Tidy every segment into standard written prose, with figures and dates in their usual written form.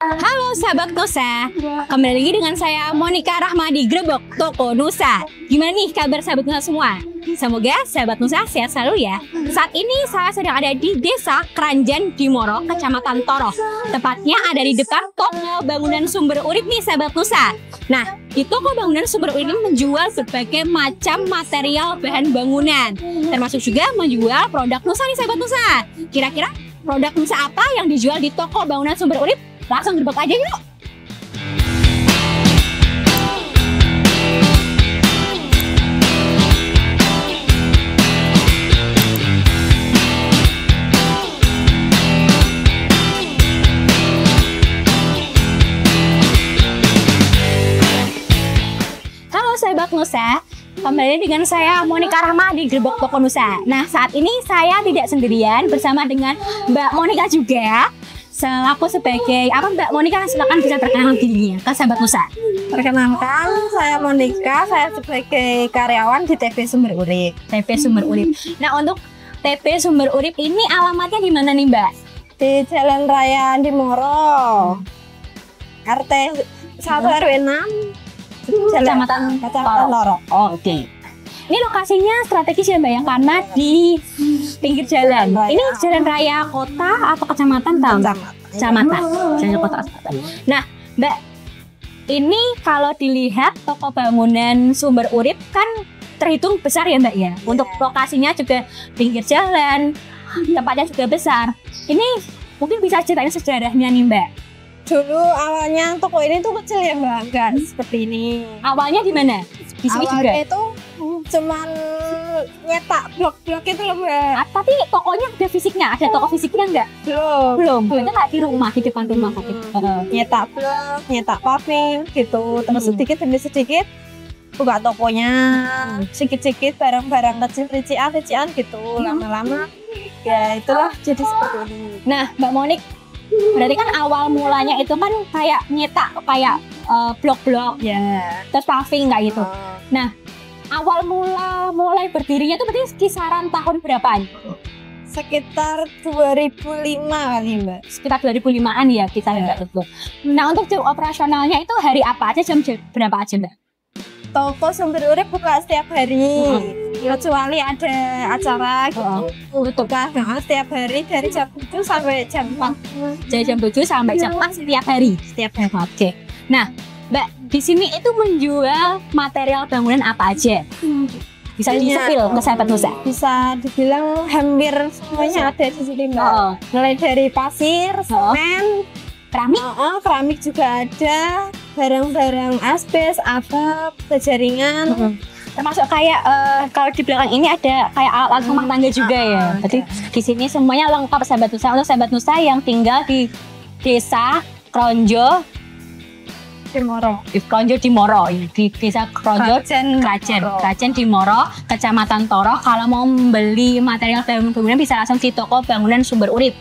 Halo sahabat Nusa, kembali lagi dengan saya Monica Rahmadi Grebok Toko Nusa. Gimana nih kabar sahabat Nusa semua? Semoga sahabat Nusa sehat selalu ya. Saat ini saya sedang ada di Desa Kranjan Dimoro, Kecamatan Toroh. Tepatnya ada di depan toko bangunan Sumber Urip nih sahabat Nusa. Nah, di toko bangunan Sumber Urip ini menjual berbagai macam material bahan bangunan, termasuk juga menjual produk Nusa nih sahabat Nusa. Kira-kira produk Nusa apa yang dijual di toko bangunan Sumber Urip? Langsung gerbek aja yuk. Halo sahabat Nusa, kembali dengan saya Monica Rahmadi Grebok Toko Nusa. Nah, saat ini saya tidak sendirian, bersama dengan Mbak Monica juga. Selaku sebagai apa Mbak Monica, silakan bisa perkenalkan dirinya ke sahabat Nusa. Perkenalkan, saya Monica, saya sebagai karyawan di TP Sumber Urip. TP Sumber Urip. Nah, untuk TP Sumber Urip ini alamatnya di mana nih Mbak? Di Jalan Raya Dimoro, RT 1 RW 6, Kecamatan Toroh. Oh, oke. Ini lokasinya strategis ya Mbak ya, karena di pinggir jalan. Ini jalan raya kota atau kecamatan tahu? Kecamatan. Jalan kota. Nah, Mbak, ini kalau dilihat toko bangunan Sumber Urip kan terhitung besar ya Mbak ya. Untuk lokasinya juga pinggir jalan, tempatnya juga besar. Ini mungkin bisa ceritain sejarahnya nih Mbak. Dulu awalnya toko ini tuh kecil ya Mbak, enggak seperti ini. Awalnya di mana? Di sini juga. Awalnya itu cuman nyetak blok-blok itu loh Mbak. Tapi tokonya ada fisiknya, ada toko fisiknya enggak? Belum. Itu nggak di rumah, di depan rumah. Nyetak blok, nyetak paving gitu. Terus sedikit demi sedikit buka tokonya, sedikit-sedikit barang-barang kecil, rician gitu. Lama-lama ya itulah jadi seperti ini. Nah, Mbak Monik, berarti kan awal mulanya itu kan kayak nyetak kayak blok-blok ya, terus paving kayak gitu. Nah, awal mulai berdirinya itu berarti kisaran tahun berapaan? Sekitar 2005 kali Mbak. Sekitar 2005-an ya kita Mbak betul. Nah, untuk jam operasionalnya itu hari apa aja, jam berapa aja Mbak? Toko Sumber Urip buka setiap hari, kecuali ada acara gitu. Buka setiap hari dari jam 7 sampai jam 4. Dari jam 7 sampai jam 4 setiap hari. Oke. Nah, Mbak, di sini itu menjual material bangunan apa aja? Bisa di-spill ke sahabat Nusa? Bisa dibilang hampir semuanya ada di sini Mbak. Mulai dari pasir, semen, keramik? Keramik juga ada, barang-barang asbes, atap, jaringan. Termasuk kayak kalau di belakang ini ada kayak alat rumah tangga juga ya. Jadi di sini semuanya lengkap sahabat Nusa. Untuk sahabat Nusa yang tinggal di Desa Kronjo Dimoro, di Desa Kronjo Krajen Dimoro, Kecamatan Toroh. Kalau mau membeli material bangunan bisa langsung di toko bangunan Sumber Urip.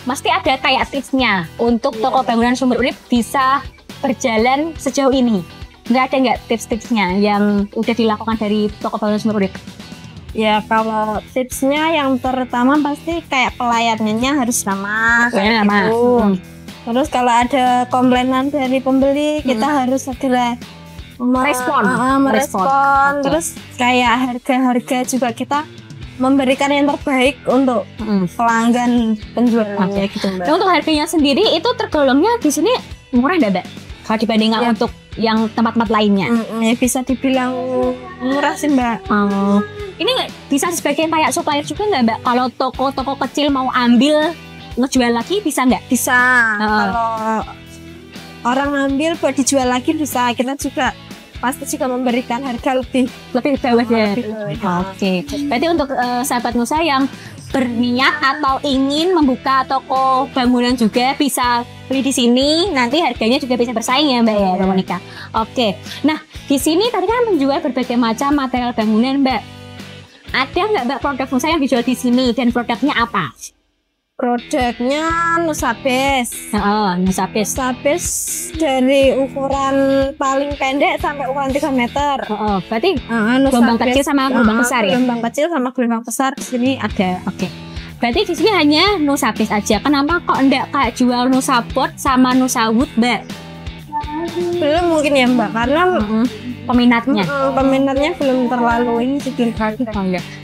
Mesti ada kayak tipsnya untuk toko bangunan Sumber Urip bisa berjalan sejauh ini. Nggak tips-tipsnya yang udah dilakukan dari toko bangunan Sumber Urip? Ya, kalau tipsnya yang terutama pasti kayak pelayanannya harus ramah. Terus kalau ada komplainan dari pembeli, kita harus segera merespon. Terus kayak harga-harga juga kita memberikan yang terbaik untuk pelanggan penjualannya gitu Mbak. Nah, untuk harganya sendiri itu tergolongnya di sini murah enggak Mbak? Kalau dibandingkan untuk yang tempat-tempat lainnya? Ya bisa dibilang murah sih Mbak. Ini bisa sebagai kayak supplier juga nggak Mbak? Kalau toko-toko kecil mau ambil ngejual lagi bisa nggak? Bisa. Kalau orang ambil buat dijual lagi bisa. Kita juga pasti juga memberikan harga lebih bawah ya. Oke. Berarti untuk sahabat Nusa yang berniat atau ingin membuka toko bangunan juga bisa beli di sini. Nanti harganya juga bisa bersaing ya Mbak ya, Mbak Monica. Oke. Nah, di sini tadi kan menjual berbagai macam material bangunan Mbak. Ada nggak Mbak produk Nusa yang dijual di sini dan produknya apa? Produknya Nusabes. Nusabes. Nusabes dari ukuran paling pendek sampai ukuran 3 meter. Berarti gelombang kecil sama gelombang besar ya? Gelombang kecil sama gelombang besar di sini ada. Oke. Berarti di sini hanya Nusa Base aja. Kenapa kok enggak kayak jual Nusa Pot sama Nusa Wood, Mbak? Belum mungkin ya Mbak, karena Peminatnya. peminatnya belum terlalu ini sedikit.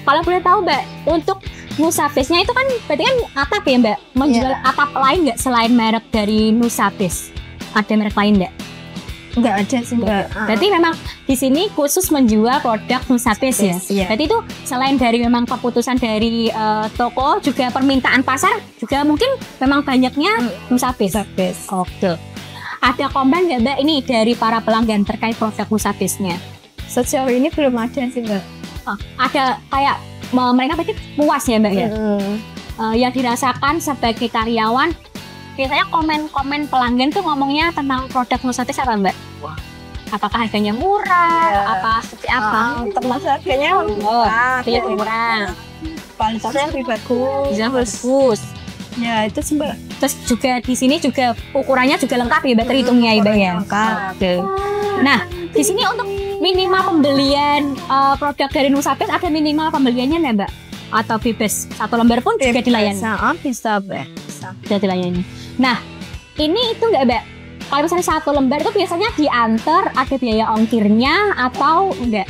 Kalau boleh tahu Mbak, untuk Nusa Base-nya itu kan berarti kan atap ya Mbak? Menjual atap lain nggak selain merek dari Nusa Base? Ada merek lain nggak? Enggak ada sih Mbak. Berarti memang di sini khusus menjual produk Nusa Base ya? Iya. Berarti itu selain dari memang keputusan dari toko, juga permintaan pasar juga mungkin memang banyaknya Nusa Base. Oke. Ada komplain nggak Mbak ini dari para pelanggan terkait produk Nusa Base-nya? Sejauh ini belum ada sih Mbak. Ada kayak mereka berarti puas ya Mbak ya? Yang dirasakan sebagai karyawan, biasanya komen-komen pelanggan tuh ngomongnya tentang produk Nusa Base apa Mbak? Apakah harganya murah? Apa seperti apa? Termasuk harganya murah. kualitasnya lebih bagus. Bisa bagus. Ya itu sih Mbak. Terus juga di sini juga ukurannya juga lengkap ya Mbak, terhitungnya ya Mbak ya. Oke. Nah di sini untuk minimal pembelian produk dari Nusa Base ada minimal pembeliannya nggak Mbak? Atau bebas satu lembar pun juga dilayani? Bisa Mbak. Sudah dilayani. Nah ini itu nggak Mbak? Kalau misalnya satu lembar itu biasanya diantar, ada biaya ongkirnya atau enggak?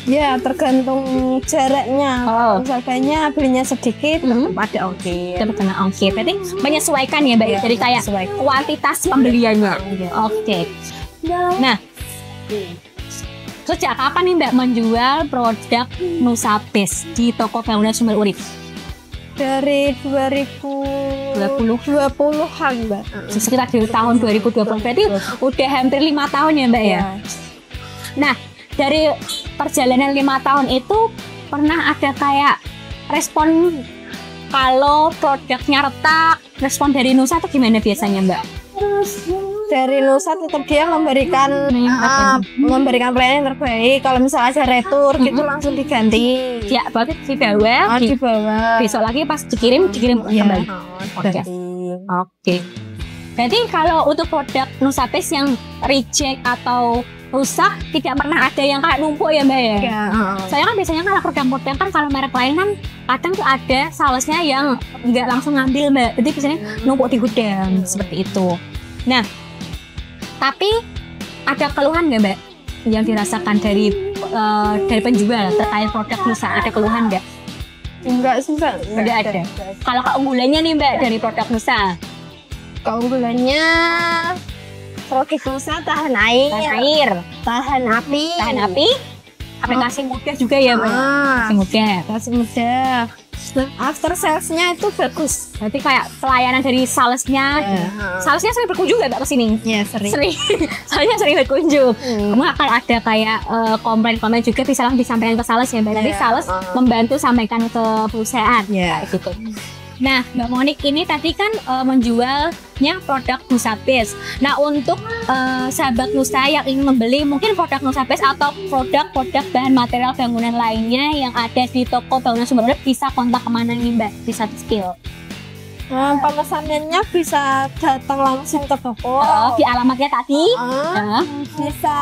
Ya tergantung jaraknya. Misalnya belinya sedikit, ada ongkir. Tetap kena ongkir. Berarti menyesuaikan ya Mbak. Ya, jadi kayak kuantitas pembeliannya. Oke. Nah, sejak kapan nih Mbak menjual produk Nusa Base di toko bangunan Sumber Urip? Dari 2020-an Mbak. Sekitar di tahun 2020. Berarti udah hampir 5 tahun ya Mbak ya? Nah, dari perjalanan 5 tahun itu pernah ada kayak respon kalau produknya retak, respon dari Nusa itu gimana biasanya Mbak? Dari Nusa tetap dia memberikan pelayanan yang terbaik. Kalau misalnya ada retur gitu langsung diganti. Ya, berarti dibawa, besok lagi pas dikirim kembali. Oke. Berarti kalau untuk produk Nusa Base yang reject atau rusak tidak pernah ada yang kayak numpuk ya Mbak ya? Saya kan biasanya kalau produk-produk kan kalau merek lain kan kadang tuh ada salesnya yang nggak langsung ngambil Mbak, jadi biasanya numpuk di gudang seperti itu. Nah, tapi ada keluhan nggak Mbak yang dirasakan dari penjual terkait produk Nusa? Ada keluhan nggak? Enggak sih Mbak. Nggak ada. Kalau keunggulannya nih Mbak dari produk Nusa? Keunggulannya produk Nusa tahan air, tahan api, aplikasi mudah juga ya Mbak. Aplikasi mudah. After salesnya itu bagus. Berarti kayak pelayanan dari salesnya sering berkunjung nggak Mbak ke sini? Ya sering. Soalnya sering berkunjung. Kamu akan ada kayak komplain juga bisa langsung disampaikan ke sales ya Mbak. Nanti sales membantu sampaikan ke perusahaan. Gitu. Nah, Mbak Monik ini tadi kan menjualnya produk Nusa Base. Nah, untuk sahabat Nusa yang ingin membeli mungkin produk Nusa Base atau produk-produk bahan material bangunan lainnya yang ada di toko bangunan Sumber Urip bisa kontak kemana nih Mbak? Bisa di-skill. Pemesanannya bisa datang langsung ke toko di alamatnya tadi. Bisa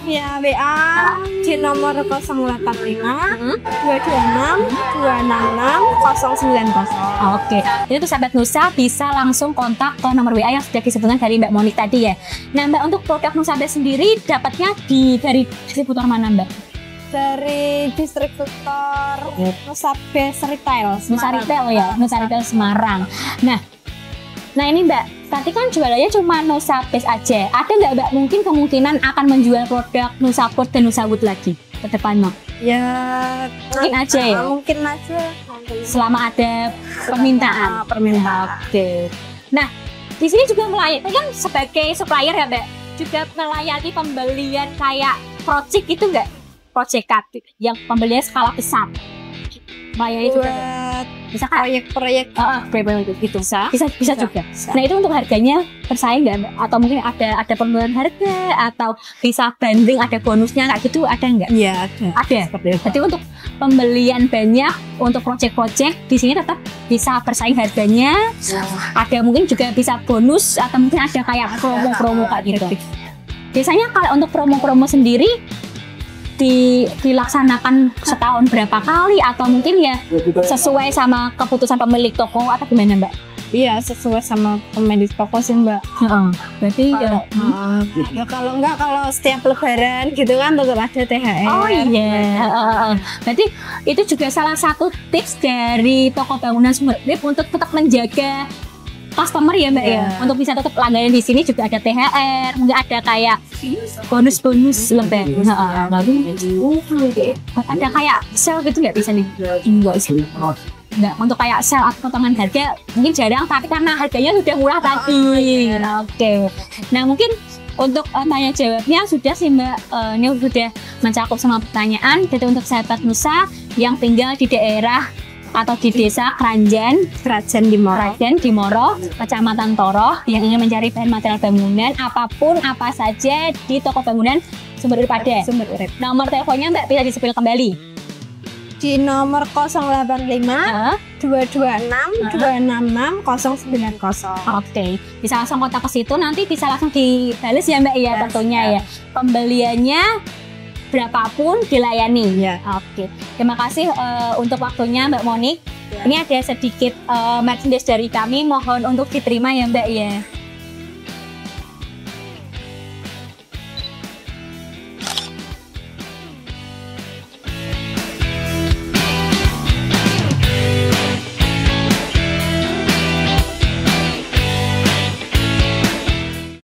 via WA di nomor 085 226 266 090. Oke, jadi tuh sahabat Nusa bisa langsung kontak ke nomor WA yang sudah disebutkan dari Mbak Monik tadi ya. Nah Mbak, untuk produk Nusa Base sendiri dapatnya dari distributor mana Mbak? Dari distributor Nusa Base Retail Nusa Retail Semarang. Nah ini Mbak, tadi kan jualannya cuma Nusa Base aja. Ada nggak Mbak mungkin kemungkinan akan menjual produk Nusa Pot dan Nusa Wood lagi ke depannya? Ya mungkin aja ya. Mungkin aja. Selama ada permintaan. Oke. Nah di sini juga melayani kan sebagai supplier ya Mbak, juga melayani pembelian kayak project itu nggak? Project yang pembelian skala besar. Melayani juga bisa proyek-proyek itu bisa juga. Nah itu untuk harganya bersaing nggak Mbak? Atau mungkin ada penurunan harga atau bisa banding, ada bonusnya kayak gitu, ada nggak? Iya ada. Jadi untuk pembelian banyak untuk project-project di sini tetap bisa bersaing harganya. Ada mungkin juga bisa bonus atau mungkin ada kayak promo-promo kayak gitu. Biasanya kalau untuk promo-promo sendiri dilaksanakan setahun berapa kali atau mungkin ya sesuai sama keputusan pemilik toko atau gimana Mbak? Iya, sesuai sama pemilik toko sih Mbak. Berarti ya, Ya kalau enggak, kalau setiap lebaran gitu kan tetap ada THR. oh iya. Berarti itu juga salah satu tips dari toko bangunan Sumber Urip untuk tetap menjaga customer ya Mbak ya. Untuk bisa tetap langganan di sini juga ada THR, mungkin ada kayak bonus-bonus lebaran. Ada kayak sale gitu nggak bisa nih? Enggak sih. Enggak, untuk kayak sale atau potongan harga mungkin jarang, tapi karena harganya sudah murah tadi. Oke. Nah mungkin untuk tanya jawabnya sudah sih Mbak, ini sudah mencakup semua pertanyaan. Jadi untuk sahabat Nusa yang tinggal di daerah atau di desa Kranjan di Moro, Kecamatan Toroh, yang ingin mencari bahan material bangunan apapun apa saja di toko bangunan Sumber Urip ada. Sumber Urip. Nomor teleponnya Mbak bisa disebut kembali. Di nomor 085 226 266 090. Oke, bisa langsung kontak ke situ, nanti bisa langsung dibales ya Mbak ya, tentunya ya. Pembeliannya berapapun dilayani. Ya. Oke, terima kasih untuk waktunya Mbak Monik. Ini ada sedikit merchandise dari kami, mohon untuk diterima ya Mbak ya.